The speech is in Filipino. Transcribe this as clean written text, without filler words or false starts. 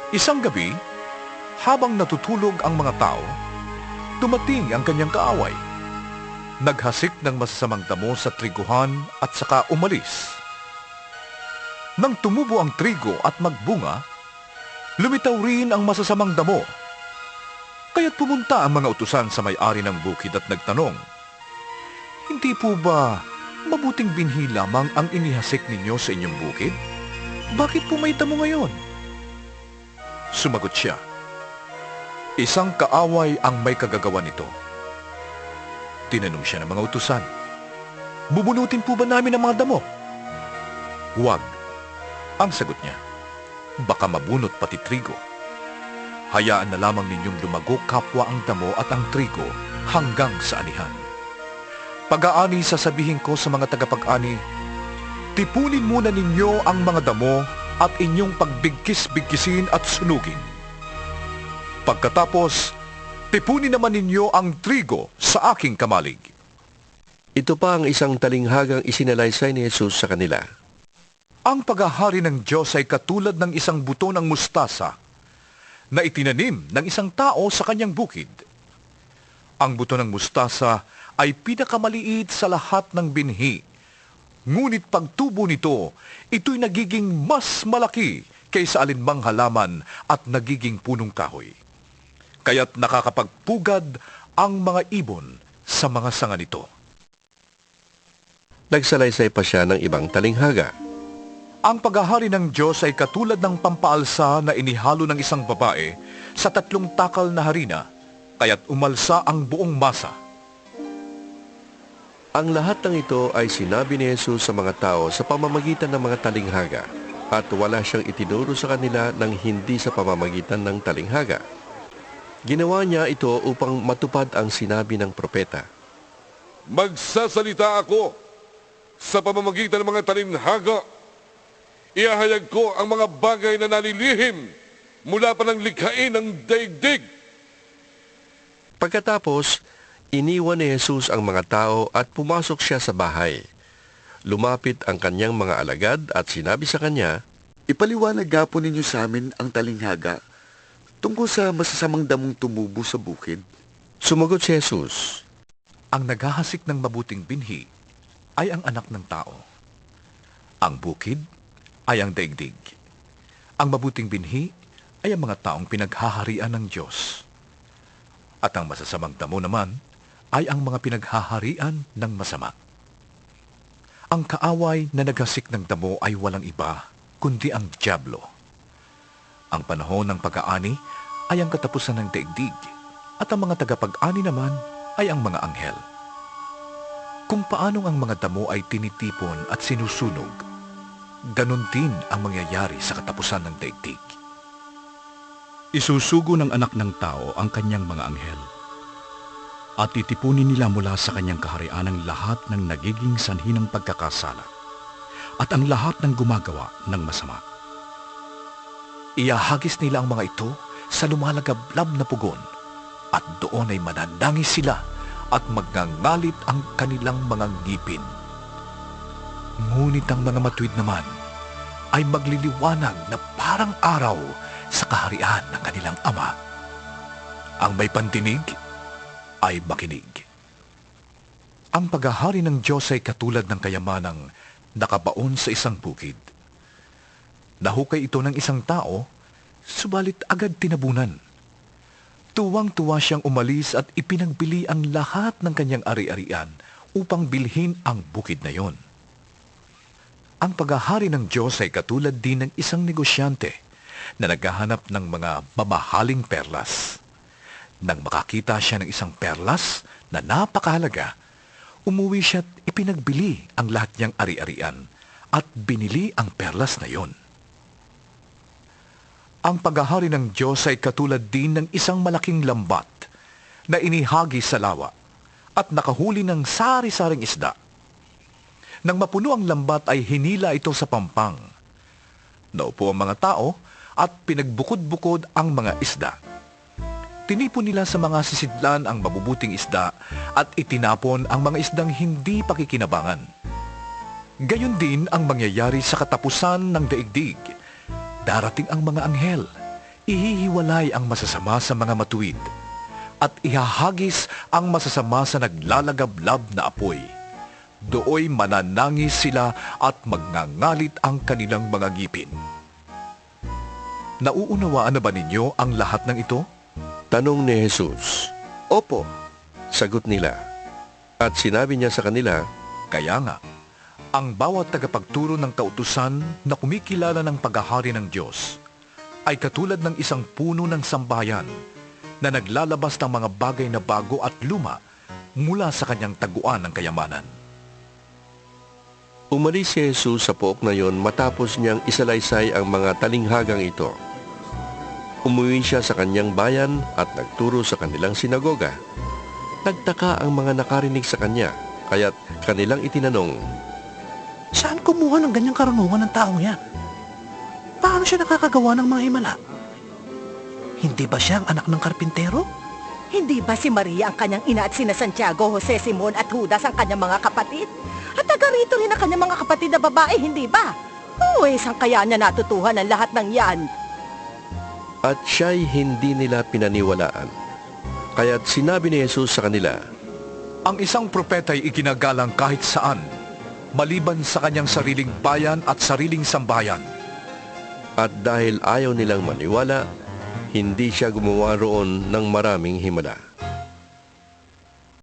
Isang gabi, habang natutulog ang mga tao, dumating ang kanyang kaaway. Naghasik ng masasamang damo sa triguhan at saka umalis. Nang tumubo ang trigo at magbunga, lumitaw rin ang masasamang damo. Kaya't pumunta ang mga utusan sa may-ari ng bukid at nagtanong, "Hindi po ba mabuting binhi lamang ang inihasik ninyo sa inyong bukid? Bakit po may damo ngayon?" Sumagot siya, "Isang kaaway ang may kagagawa nito." Tinanong siya ng mga utusan, "Bubunutin po ba namin ang mga damo?" "Huwag," ang sagot niya. "Baka mabunot pati trigo. Hayaan na lamang ninyong lumago kapwa ang damo at ang trigo hanggang sa anihan. Pag-aani sasabihin ko sa mga tagapag-ani, tipunin muna ninyo ang mga damo at inyong pagbigkis-bigkisin at sunugin. Pagkatapos, tipunin naman ninyo ang trigo sa aking kamalig." Ito pa ang isang talinghagang isinalaysay ni Jesus sa kanila. Ang paghahari ng Diyos ay katulad ng isang buto ng mustasa na itinanim ng isang tao sa kanyang bukid. Ang buto ng mustasa ay pinakamaliit sa lahat ng binhi. Ngunit pagtubo nito, ito'y nagiging mas malaki kaysa alinmang halaman at nagiging punong kahoy. Kaya't nakakapagpugad ang mga ibon sa mga sanga nito. Nagsalaysay pa siya ng ibang talinghaga. Ang paghahari ng Diyos ay katulad ng pampaalsa na inihalo ng isang babae sa 3 takal na harina, kaya't umalsa ang buong masa. Ang lahat ng ito ay sinabi ni Jesus sa mga tao sa pamamagitan ng mga talinghaga, at wala siyang itinuro sa kanila ng hindi sa pamamagitan ng talinghaga. Ginawa niya ito upang matupad ang sinabi ng propeta. "Magsasalita ako sa pamamagitan ng mga talinghaga. Ihahayag ko ang mga bagay na nalilihim mula pa ng likhain ng daigdig." Pagkatapos, iniwan ni Jesus ang mga tao at pumasok siya sa bahay. Lumapit ang kanyang mga alagad at sinabi sa kanya, "Ipaliwanag nga po ninyo sa amin ang talinghaga tungkol sa masasamang damong tumubo sa bukid." Sumagot si Jesus, Ang naghahasik ng mabuting binhi ay ang anak ng tao. Ang bukid ay ang daigdig. Ang mabuting binhi ay ang mga taong pinaghaharian ng Diyos. At ang masasamang damo naman ay ang mga pinaghaharian ng masama. Ang kaaway na naghasik ng damo ay walang iba, kundi ang dyablo. Ang panahon ng pag-aani ay ang katapusan ng daigdig, at ang mga tagapag-ani naman ay ang mga anghel. Kung paanong ang mga damo ay tinitipon at sinusunog, ganon din ang mangyayari sa katapusan ng daigdig. Isusugo ng anak ng tao ang kanyang mga anghel, at titipunin nila mula sa kanyang kaharian ang lahat ng nagiging sanhi ng pagkakasala, at ang lahat ng gumagawa ng masama. Iahagis nila ang mga ito sa lumalagablab na pugon, at doon ay mananangis sila at magngangalit ang kanilang mga ngipin. Ngunit ang mga matuwid naman ay magliliwanag na parang araw sa kaharian ng kanilang Ama. Ang may pandinig ay makinig. Ang paghahari ng Diyos ay katulad ng kayamanang nakabaon sa isang bukid. Nahukay ito ng isang tao, subalit agad tinabunan. Tuwang-tuwa siyang umalis at ipinagbili ang lahat ng kanyang ari-arian upang bilhin ang bukid na yon. Ang paghahari ng Diyos ay katulad din ng isang negosyante na naghahanap ng mga mamahaling perlas. Nang makakita siya ng isang perlas na napakahalaga, umuwi siya at ipinagbili ang lahat niyang ari-arian at binili ang perlas na yon. Ang paghahari ng Diyos ay katulad din ng isang malaking lambat na inihagi sa lawa at nakahuli ng sari-saring isda. Nang mapuno ang lambat ay hinila ito sa pampang. Naupo ang mga tao at pinagbukod-bukod ang mga isda. Tinipon nila sa mga sisidlan ang mabubuting isda at itinapon ang mga isdang hindi pakikinabangan. Gayon din ang mangyayari sa katapusan ng daigdig. Darating ang mga anghel, Ihihiwalay ang masasama sa mga matuwid at ihahagis ang masasama sa naglalagablab na apoy. Dooy mananangis sila at magngangalit ang kanilang mga ngipin. Nauunawaan na ba ninyo ang lahat ng ito? Tanong ni Jesus. Opo. Sagot nila. At sinabi niya sa kanila, Kaya nga, ang bawat tagapagturo ng kautusan na kumikilala ng paghahari ng Diyos ay katulad ng isang puno ng sambayan na naglalabas ng mga bagay na bago at luma mula sa kanyang taguan ng kayamanan. umalis si Jesus sa pook na yon matapos niyang isalaysay ang mga talinghagang ito. Umuwi siya sa kanyang bayan at nagturo sa kanilang sinagoga. Nagtaka ang mga nakarinig sa kanya, kaya't kanilang itinanong, Saan kumuha ng ganyang karunungan ng taong yan? Paano siya nakakagawa ng mga himala? Hindi ba siya ang anak ng karpintero? Hindi ba si Maria ang kanyang ina at sina Santiago, Jose, Simon at Judas ang kanyang mga kapatid? At taga rito rin ang kanyang mga kapatid na babae, hindi ba? Saan kaya niya natutuhan ang lahat ng yan? at siya'y hindi nila pinaniwalaan. Kaya't sinabi ni Jesus sa kanila, Ang isang propeta'y iginagalang kahit saan, maliban sa kanyang sariling bayan at sariling sambayan. at dahil ayaw nilang maniwala, hindi siya gumawa roon ng maraming himala.